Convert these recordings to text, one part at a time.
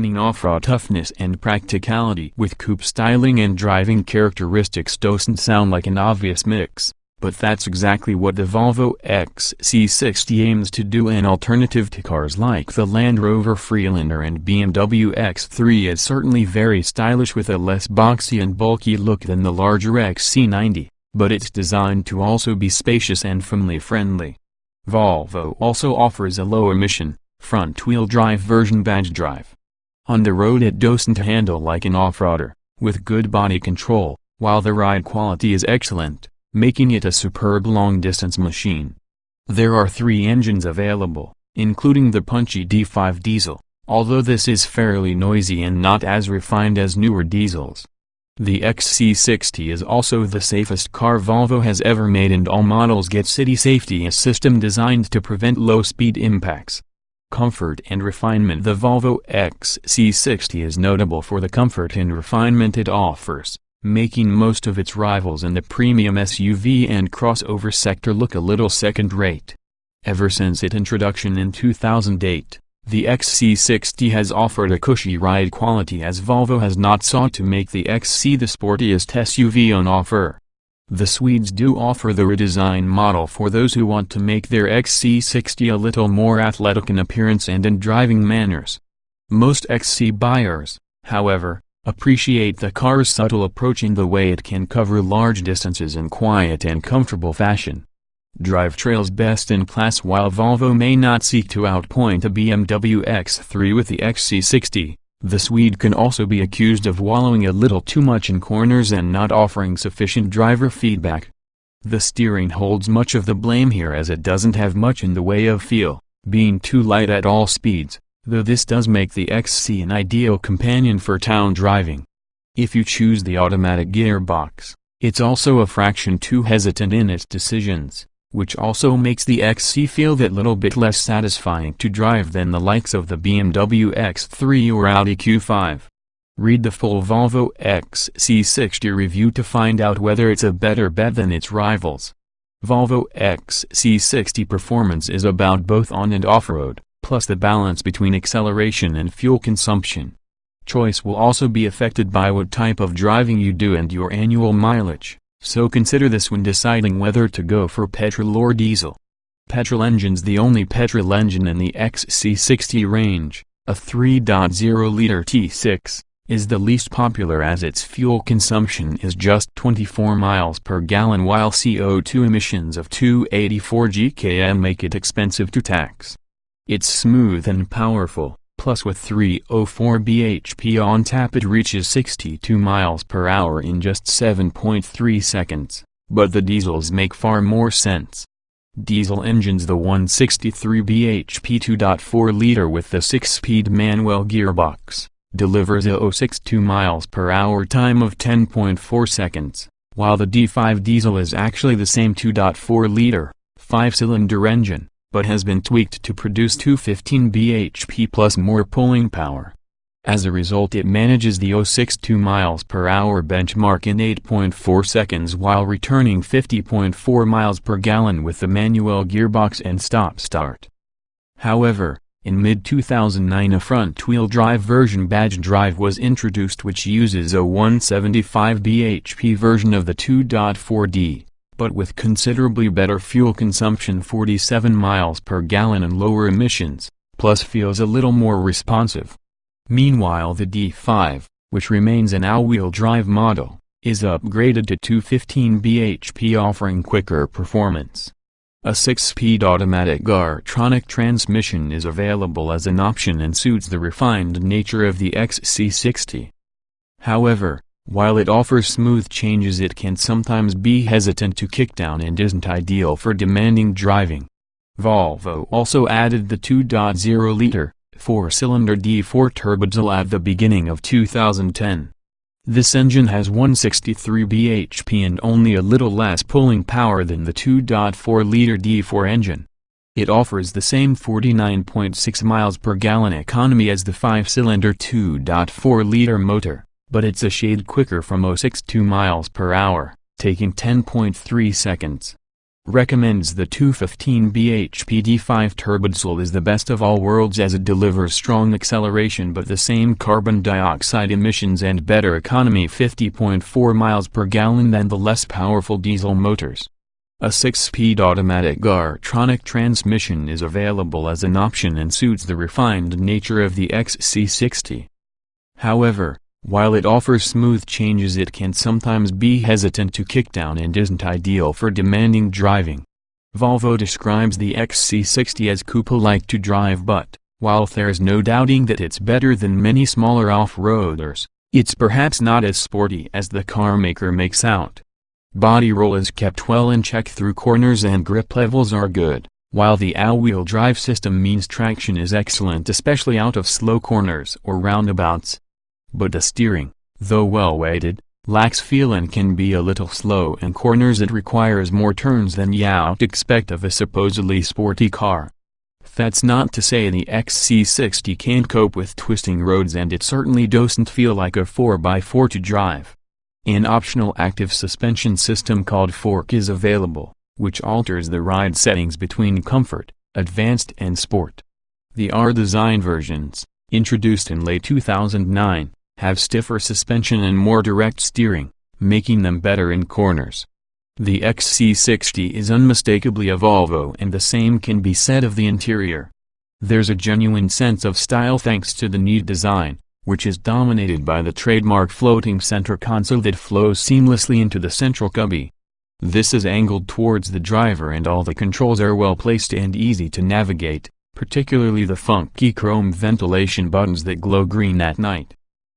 combining off-road toughness and practicality with coupe styling and driving characteristics doesn't sound like an obvious mix, but that's exactly what the Volvo XC60 aims to do. An alternative to cars like the Land Rover Freelander and BMW X3 is certainly very stylish with a less boxy and bulky look than the larger XC90, but it's designed to also be spacious and family-friendly. Volvo also offers a low-emission, front-wheel drive version badge drive. On the road it doesn't handle like an off-roader, with good body control, while the ride quality is excellent, making it a superb long-distance machine. There are 3 engines available, including the punchy D5 diesel, although this is fairly noisy and not as refined as newer diesels. The XC60 is also the safest car Volvo has ever made, and all models get City Safety, a system designed to prevent low-speed impacts. Comfort and refinement. The Volvo XC60 is notable for the comfort and refinement it offers, making most of its rivals in the premium SUV and crossover sector look a little second-rate. Ever since its introduction in 2008, the XC60 has offered a cushy ride quality, as Volvo has not sought to make the XC the sportiest SUV on offer. The Swedes do offer the redesigned model for those who want to make their XC60 a little more athletic in appearance and in driving manners. Most XC buyers, however, appreciate the car's subtle approach in the way it can cover large distances in quiet and comfortable fashion. Drivetrail's best in class. While Volvo may not seek to outpoint a BMW X3 with the XC60, the Swede can also be accused of wallowing a little too much in corners and not offering sufficient driver feedback. The steering holds much of the blame here, as it doesn't have much in the way of feel, being too light at all speeds, though this does make the XC an ideal companion for town driving. If you choose the automatic gearbox, it's also a fraction too hesitant in its decisions, which also makes the XC feel that little bit less satisfying to drive than the likes of the BMW X3 or Audi Q5. Read the full Volvo XC60 review to find out whether it's a better bet than its rivals. Volvo XC60 performance is about both on and off-road, plus the balance between acceleration and fuel consumption. Choice will also be affected by what type of driving you do and your annual mileage, so consider this when deciding whether to go for petrol or diesel. Petrol engine's the only petrol engine in the XC60 range, a 3.0-liter T6, is the least popular, as its fuel consumption is just 24 miles per gallon, while CO2 emissions of 284 gkm make it expensive to tax. It's smooth and powerful, plus with 304 bhp on tap it reaches 62 miles per hour in just 7.3 seconds, but the diesels make far more sense. Diesel engines: the 163 bhp 2.4-liter with the 6-speed manual gearbox, delivers a 062 miles per hour time of 10.4 seconds, while the D5 diesel is actually the same 2.4-liter, 5-cylinder engine, but has been tweaked to produce 215 bhp plus more pulling power. As a result, it manages the 062 miles per hour benchmark in 8.4 seconds while returning 50.4 miles per gallon with the manual gearbox and stop-start. However, in mid-2009 a front-wheel drive version badge drive was introduced, which uses a 175 bhp version of the 2.4D. but with considerably better fuel consumption, 47 miles per gallon, and lower emissions, plus feels a little more responsive. Meanwhile, the D5, which remains an all-wheel drive model, is upgraded to 215 bhp, offering quicker performance. A 6-speed automatic Gartronic transmission is available as an option and suits the refined nature of the XC60. However, while it offers smooth changes, it can sometimes be hesitant to kick down and isn't ideal for demanding driving. Volvo also added the 2.0-liter, 4-cylinder D4 turbodiesel at the beginning of 2010. This engine has 163 bhp and only a little less pulling power than the 2.4-liter D4 engine. It offers the same 49.6 miles per gallon economy as the 5-cylinder 2.4-liter motor, but it's a shade quicker from 062 miles per hour, taking 10.3 seconds. Recommends the 215 bhp D5 turbodiesel is the best of all worlds as it delivers strong acceleration but the same carbon dioxide emissions and better economy, 50.4 miles per gallon, than the less powerful diesel motors. A 6-speed automatic Gartronic transmission is available as an option and suits the refined nature of the XC60. However, while it offers smooth changes, it can sometimes be hesitant to kick down and isn't ideal for demanding driving. Volvo describes the XC60 as coupe-like to drive, but, while there's no doubting that it's better than many smaller off-roaders, it's perhaps not as sporty as the carmaker makes out. Body roll is kept well in check through corners and grip levels are good, while the all-wheel drive system means traction is excellent, especially out of slow corners or roundabouts. But the steering, though well-weighted, lacks feel and can be a little slow in corners. It requires more turns than you'd expect of a supposedly sporty car. That's not to say the XC60 can't cope with twisting roads, and it certainly doesn't feel like a 4x4 to drive. An optional active suspension system called Fork is available, which alters the ride settings between comfort, advanced and sport. The R-Design versions, introduced in late 2009, have stiffer suspension and more direct steering, making them better in corners. The XC60 is unmistakably a Volvo, and the same can be said of the interior. There's a genuine sense of style thanks to the neat design, which is dominated by the trademark floating center console that flows seamlessly into the central cubby. This is angled towards the driver and all the controls are well placed and easy to navigate, particularly the funky chrome ventilation buttons that glow green at night.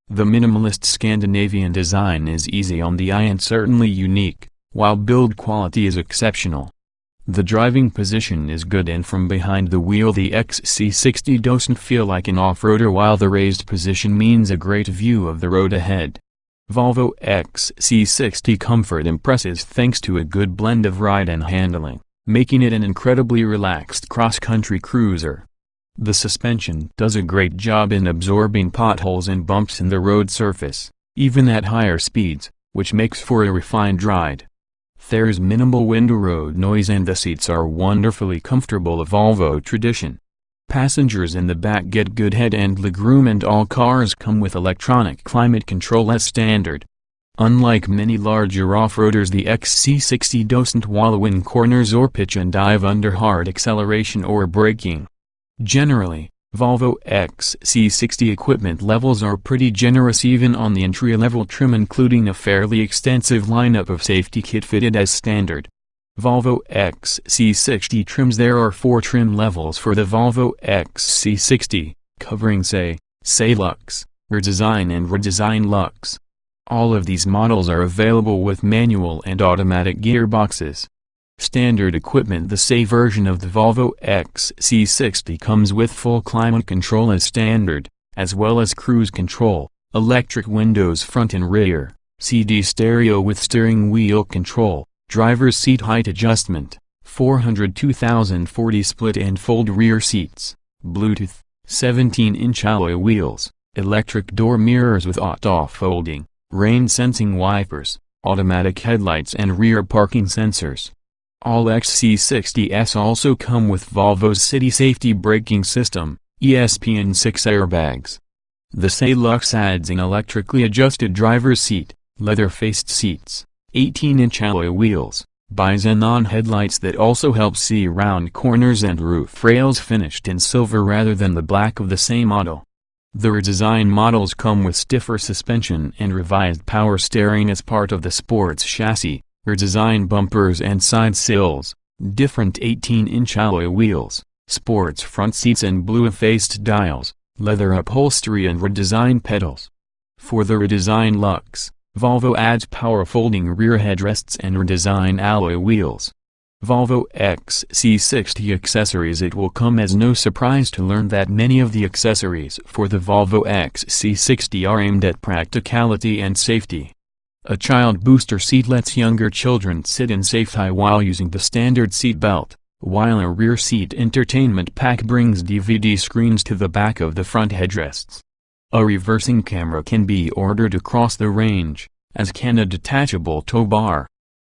The minimalist Scandinavian design is easy on the eye and certainly unique, while build quality is exceptional. The driving position is good, and from behind the wheel the XC60 doesn't feel like an off-roader, while the raised position means a great view of the road ahead. Volvo XC60 comfort impresses thanks to a good blend of ride and handling, making it an incredibly relaxed cross-country cruiser. The suspension does a great job in absorbing potholes and bumps in the road surface, even at higher speeds, which makes for a refined ride. There's minimal window road noise and the seats are wonderfully comfortable, a Volvo tradition. Passengers in the back get good head and legroom, and all cars come with electronic climate control as standard. Unlike many larger off-roaders, the XC60 doesn't wallow in corners or pitch and dive under hard acceleration or braking. Generally, Volvo XC60 equipment levels are pretty generous even on the entry-level trim, including a fairly extensive lineup of safety kit fitted as standard. Volvo XC60 trims. There are 4 trim levels for the Volvo XC60, covering Say Lux, Redesign and Redesign Lux. All of these models are available with manual and automatic gearboxes. Standard equipment. The Say version of the Volvo XC60 comes with full climate control as standard, as well as cruise control, electric windows front and rear, CD stereo with steering wheel control, driver's seat height adjustment, 402,040 split and fold rear seats, Bluetooth, 17-inch alloy wheels, electric door mirrors with auto folding, rain-sensing wipers, automatic headlights and rear parking sensors. All XC60s also come with Volvo's City Safety Braking System, ESP, and 6 airbags. The Say Lux adds an electrically adjusted driver's seat, leather-faced seats, 18-inch alloy wheels, bi-xenon headlights that also help see around corners, and roof rails finished in silver rather than the black of the same model. The redesigned models come with stiffer suspension and revised power steering as part of the sports chassis, redesigned bumpers and side sills, different 18-inch alloy wheels, sports front seats and blue-faced dials, leather upholstery and redesigned pedals. For the redesigned Lux, Volvo adds power folding rear headrests and redesigned alloy wheels. Volvo XC60 accessories. It will come as no surprise to learn that many of the accessories for the Volvo XC60 are aimed at practicality and safety. A child booster seat lets younger children sit in safety while using the standard seat belt, while a rear seat entertainment pack brings DVD screens to the back of the front headrests. A reversing camera can be ordered across the range, as can a detachable tow bar.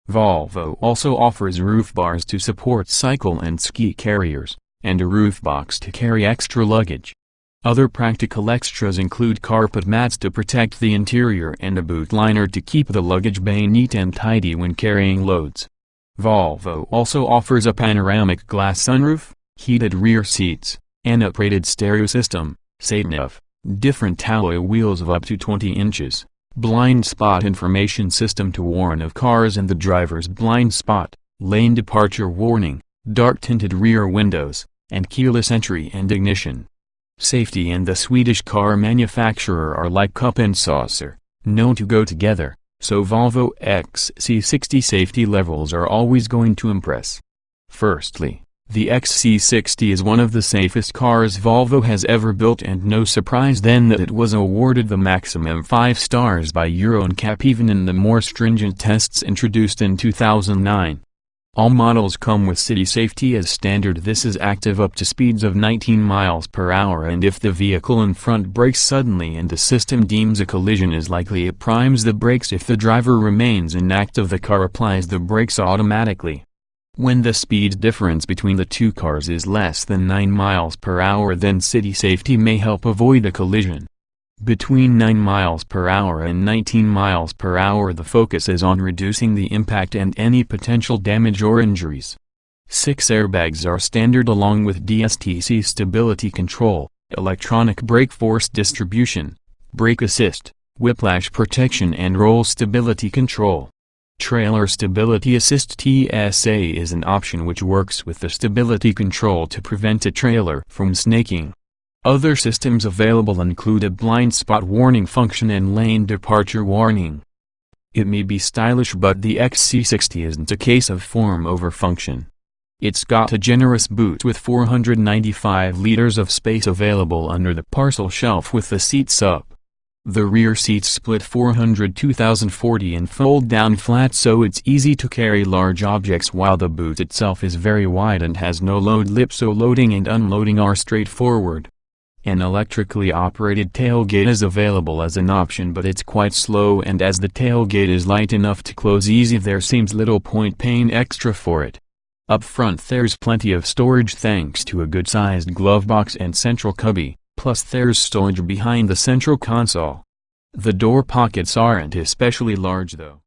Volvo also offers roof bars to support cycle and ski carriers, and a roof box to carry extra luggage. Other practical extras include carpet mats to protect the interior and a boot liner to keep the luggage bay neat and tidy when carrying loads. Volvo also offers a panoramic glass sunroof, heated rear seats, an uprated stereo system, sunroof, different alloy wheels of up to 20 inches, blind spot information system to warn of cars in the driver's blind spot, lane departure warning, dark tinted rear windows, and keyless entry and ignition. Safety and the Swedish car manufacturer are like cup and saucer, known to go together, so Volvo XC60 safety levels are always going to impress. Firstly, the XC60 is one of the safest cars Volvo has ever built, and no surprise then that it was awarded the maximum 5 stars by Euro NCAP even in the more stringent tests introduced in 2009. All models come with city safety as standard. This is active up to speeds of 19 miles per hour, and if the vehicle in front brakes suddenly and the system deems a collision is likely, it primes the brakes. If the driver remains inactive, the car applies the brakes automatically. When the speed difference between the two cars is less than 9 miles per hour, then city safety may help avoid a collision. Between 9 miles per hour and 19 miles per hour, the focus is on reducing the impact and any potential damage or injuries. 6 airbags are standard along with DSTC stability control, electronic brake force distribution, brake assist, whiplash protection and roll stability control. Trailer Stability Assist (TSA) is an option which works with the stability control to prevent a trailer from snaking. Other systems available include a blind spot warning function and lane departure warning. It may be stylish, but the XC60 isn't a case of form over function. It's got a generous boot with 495 liters of space available under the parcel shelf with the seats up. The rear seats split 402,040 and fold down flat, so it's easy to carry large objects, while the boot itself is very wide and has no load lip, so loading and unloading are straightforward. An electrically operated tailgate is available as an option, but it's quite slow, and as the tailgate is light enough to close easy, there seems little point paying extra for it. Up front there's plenty of storage thanks to a good-sized glove box and central cubby, plus there's storage behind the central console. The door pockets aren't especially large though.